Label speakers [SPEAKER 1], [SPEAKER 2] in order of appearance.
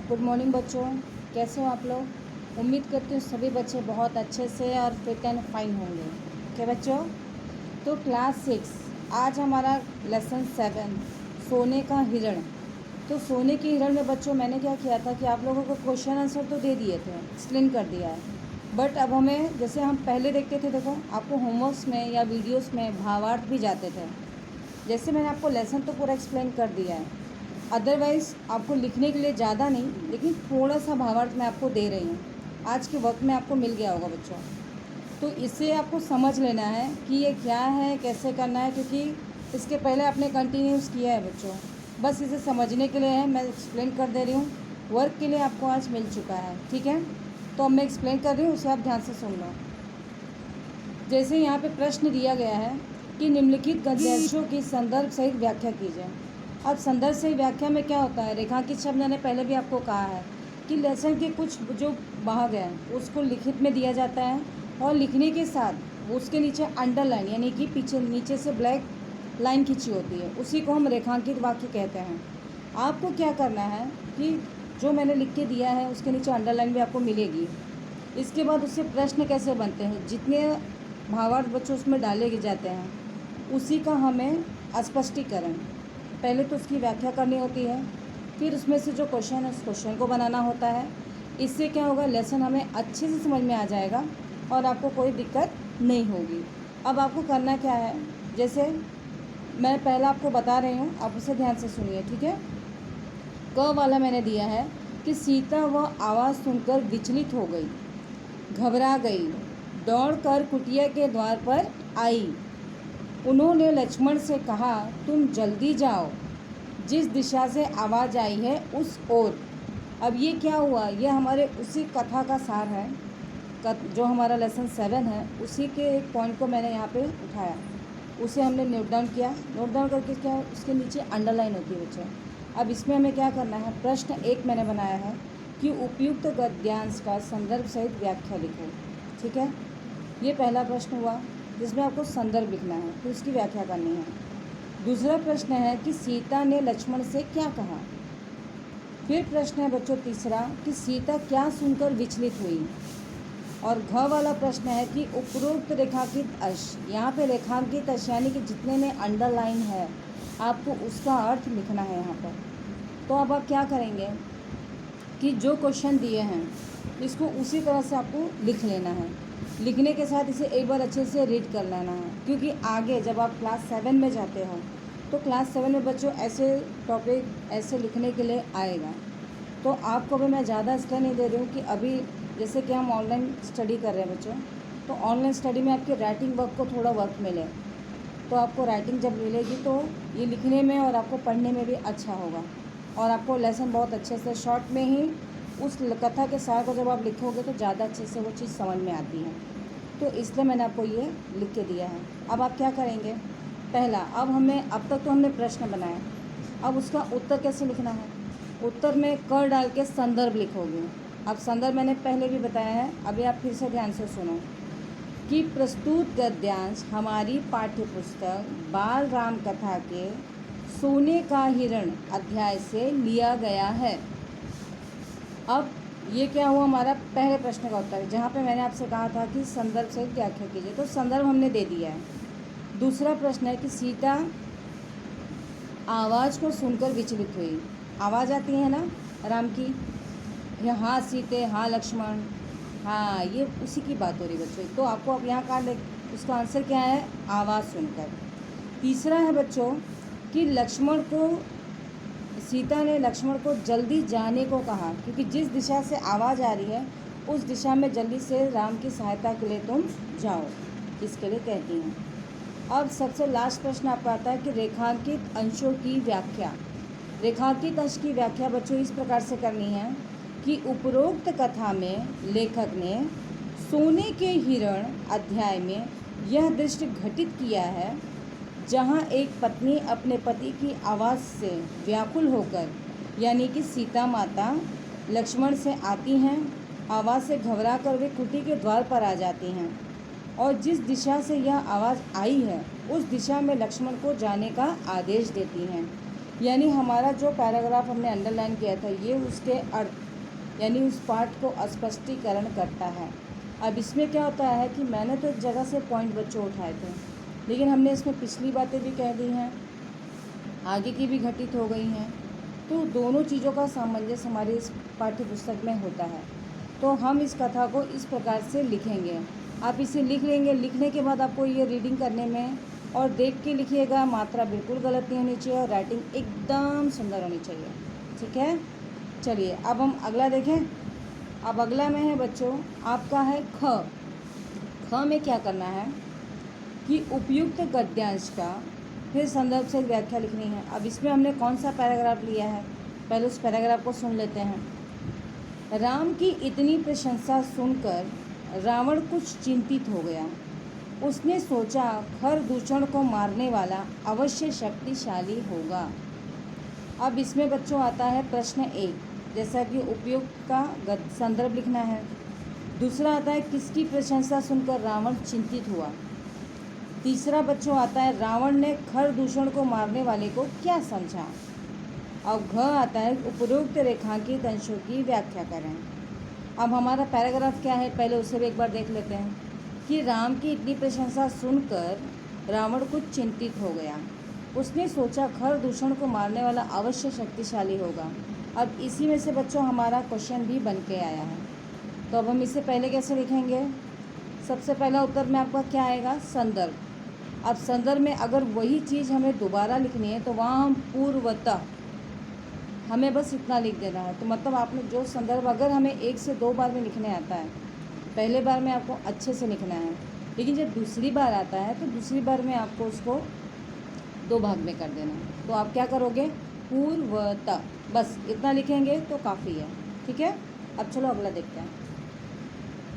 [SPEAKER 1] Good morning बच्चों, कैसे हो आप लोग। उम्मीद करती हूँ सभी बच्चे बहुत अच्छे से और फिट एंड फाइन होंगे। ओके बच्चों, तो क्लास 6 आज हमारा लेसन 7 सोने का हिरण। तो सोने की हिरण में बच्चों मैंने क्या किया था कि आप लोगों को क्वेश्चन आंसर तो दे दिए थे, एक्सप्लेन कर दिया है, बट अब हमें जैसे हम पहले देखते थे, देखो आपको होमवर्क्स में या वीडियोस में भावार्थ भी जाते थे। जैसे मैंने आपको लेसन तो पूरा एक्सप्लेन कर दिया है, अदरवाइज़ आपको लिखने के लिए ज़्यादा नहीं लेकिन थोड़ा सा भावार्थ मैं आपको दे रही हूँ। आज के वक्त में आपको मिल गया होगा बच्चों, तो इसे आपको समझ लेना है कि ये क्या है, कैसे करना है, क्योंकि इसके पहले आपने कंटिन्यूस किया है बच्चों। बस इसे समझने के लिए है, मैं एक्सप्लेन कर दे रही हूँ। वर्क के लिए आपको आज मिल चुका है, ठीक है। तो अब मैं एक्सप्लेन कर रही हूँ, उसे आप ध्यान से सुन लो। जैसे यहाँ पे प्रश्न दिया गया है कि निम्नलिखित गद्यांशों की संदर्भ सहित व्याख्या कीजिए। अब संदर्भ सहित व्याख्या में क्या होता है, रेखांकित शब्द मैंने पहले भी आपको कहा है कि लेसन के कुछ जो भाग है उसको लिखित में दिया जाता है और लिखने के साथ उसके नीचे अंडरलाइन यानी कि पीछे नीचे से ब्लैक लाइन खींची होती है, उसी को हम रेखांकित वाक्य कहते हैं। आपको क्या करना है कि जो मैंने लिख के दिया है उसके नीचे अंडरलाइन भी आपको मिलेगी। इसके बाद उससे प्रश्न कैसे बनते हैं, जितने भावार्थ बच्चों उसमें डाले जाते हैं उसी का हमें स्पष्टीकरण, पहले तो उसकी व्याख्या करनी होती है, फिर उसमें से जो क्वेश्चन है उस क्वेश्चन को बनाना होता है। इससे क्या होगा, लेसन हमें अच्छे से समझ में आ जाएगा और आपको कोई दिक्कत नहीं होगी। अब आपको करना क्या है, जैसे मैं पहला आपको बता रही हूँ, आप उसे ध्यान से सुनिए, ठीक है। क वाला मैंने दिया है कि सीता वह आवाज़ सुनकर विचलित हो गई, घबरा गई, दौड़कर कुटिया के द्वार पर आई। उन्होंने लक्ष्मण से कहा, तुम जल्दी जाओ, जिस दिशा से आवाज़ आई है उस ओर। अब ये क्या हुआ, ये हमारे उसी कथा का सार है, जो हमारा लेसन 7 है उसी के एक पॉइंट को मैंने यहाँ पे उठाया, उसे हमने नोट डाउन किया। नोट डाउन करके क्या, उसके नीचे अंडरलाइन होती है बच्चों। अब इसमें हमें क्या करना है, प्रश्न 1 मैंने बनाया है कि उपयुक्त गद्यांश का संदर्भ सहित व्याख्या लिखो, ठीक है। ये पहला प्रश्न हुआ जिसमें आपको संदर्भ लिखना है, फिर उसकी व्याख्या करनी है। दूसरा प्रश्न है कि सीता ने लक्ष्मण से क्या कहा। फिर प्रश्न है बच्चों तीसरा कि सीता क्या सुनकर विचलित हुई। और घ वाला प्रश्न है कि उपरोक्त रेखांकित अंश, यहाँ पे रेखांकित अंश यानी कि जितने में अंडरलाइन है आपको उसका अर्थ लिखना है यहाँ पर। तो अब आप क्या करेंगे कि जो क्वेश्चन दिए हैं इसको उसी तरह से आपको लिख लेना है, लिखने के साथ इसे एक बार अच्छे से रीड कर लेना है, क्योंकि आगे जब आप क्लास 7 में जाते हो तो क्लास 7 में बच्चों ऐसे टॉपिक ऐसे लिखने के लिए आएगा। तो आपको भी मैं ज़्यादा इसलिए नहीं दे रही हूँ कि अभी जैसे कि हम ऑनलाइन स्टडी कर रहे हैं बच्चों, तो ऑनलाइन स्टडी में आपकी राइटिंग वर्क को थोड़ा वर्क मिले, तो आपको राइटिंग जब मिलेगी तो ये लिखने में और आपको पढ़ने में भी अच्छा होगा और आपको लेसन बहुत अच्छे से शॉर्ट में ही उस कथा के सार को जब आप लिखोगे तो ज़्यादा अच्छे से वो चीज़ समझ में आती है। तो इसलिए मैंने आपको ये लिख के दिया है। अब आप क्या करेंगे, पहला, अब तक तो हमने प्रश्न बनाया, अब उसका उत्तर कैसे लिखना है। उत्तर में क डाल के संदर्भ लिखोगे। अब संदर्भ मैंने पहले भी बताया है, अभी आप फिर से ध्यान से सुनो कि प्रस्तुत गद्यांश हमारी पाठ्यपुस्तक बाल राम कथा के सोने का हिरण अध्याय से लिया गया है। अब ये क्या हुआ, हमारा पहले प्रश्न का उत्तर, जहाँ पे मैंने आपसे कहा था कि संदर्भ से व्याख्या कीजिए, तो संदर्भ हमने दे दिया है। दूसरा प्रश्न है कि सीता आवाज़ को सुनकर विचलित हुई। आवाज़ आती है ना राम की, हाँ सीते, हाँ लक्ष्मण, हाँ, ये उसी की बात हो रही बच्चों। तो आपको अब यहाँ का उसका आंसर क्या है, आवाज़ सुनकर। तीसरा है बच्चों कि सीता ने लक्ष्मण को जल्दी जाने को कहा, क्योंकि जिस दिशा से आवाज़ आ रही है उस दिशा में जल्दी से राम की सहायता के लिए तुम जाओ, इसके लिए कहती हैं। अब सबसे लास्ट प्रश्न आपका आता है कि रेखांकित अंशों की व्याख्या। रेखांकित अंश की व्याख्या बच्चों इस प्रकार से करनी है कि उपरोक्त कथा में लेखक ने सोने के हिरण अध्याय में यह दृश्य घटित किया है जहाँ एक पत्नी अपने पति की आवाज़ से व्याकुल होकर, यानी कि सीता माता लक्ष्मण से आती हैं, आवाज़ से घबरा कर वे कुटी के द्वार पर आ जाती हैं और जिस दिशा से यह आवाज़ आई है उस दिशा में लक्ष्मण को जाने का आदेश देती हैं। यानी हमारा जो पैराग्राफ हमने अंडरलाइन किया था ये उसके अर्थ यानी उस पार्ट को स्पष्टीकरण करता है। अब इसमें क्या होता है कि मैंने तो एक जगह से पॉइंट बच्चों उठाए थे, लेकिन हमने इसमें पिछली बातें भी कह दी हैं, आगे की भी घटित हो गई हैं, तो दोनों चीज़ों का सामंजस्य हमारे इस पाठ्य पुस्तक में होता है। तो हम इस कथा को इस प्रकार से लिखेंगे। आप इसे लिख लेंगे, लिखने के बाद आपको ये रीडिंग करने में और देख के लिखिएगा, मात्रा बिल्कुल गलत नहीं होनी चाहिए और राइटिंग एकदम सुंदर होनी चाहिए। ठीक है, चलिए अब हम अगला देखें। अब अगला में है बच्चों आपका है ख। ख में क्या करना है कि उपयुक्त गद्यांश का फिर संदर्भ से व्याख्या लिखनी है। अब इसमें हमने कौन सा पैराग्राफ लिया है, पहले उस पैराग्राफ को सुन लेते हैं। राम की इतनी प्रशंसा सुनकर रावण कुछ चिंतित हो गया। उसने सोचा खरदूषण को मारने वाला अवश्य शक्तिशाली होगा। अब इसमें बच्चों आता है प्रश्न 1, जैसा कि उपयुक्त का संदर्भ लिखना है। दूसरा आता है किसकी प्रशंसा सुनकर रावण चिंतित हुआ। तीसरा बच्चों आता है रावण ने खरदूषण को मारने वाले को क्या समझा। अब घ आता है उपरोक्त रेखांकित अंशों की व्याख्या करें। अब हमारा पैराग्राफ क्या है, पहले उसे भी एक बार देख लेते हैं कि राम की इतनी प्रशंसा सुनकर रावण कुछ चिंतित हो गया। उसने सोचा खरदूषण को मारने वाला अवश्य शक्तिशाली होगा। अब इसी में से बच्चों हमारा क्वेश्चन भी बन के आया है। तो अब हम इसे पहले कैसे लिखेंगे, सबसे पहला उत्तर में आपका क्या आएगा, संदर्भ। अब संदर्भ में अगर वही चीज़ हमें दोबारा लिखनी है तो वहाँ हम पूर्वतः हमें बस इतना लिख देना है। तो मतलब आपने जो संदर्भ अगर हमें 1 से 2 बार में लिखने आता है, पहले बार में आपको अच्छे से लिखना है, लेकिन जब दूसरी बार आता है तो दूसरी बार में आपको उसको 2 भाग में कर देना है। तो आप क्या करोगे, पूर्वतः, बस इतना लिखेंगे तो काफ़ी है। ठीक है, अब चलो अगला देखते हैं।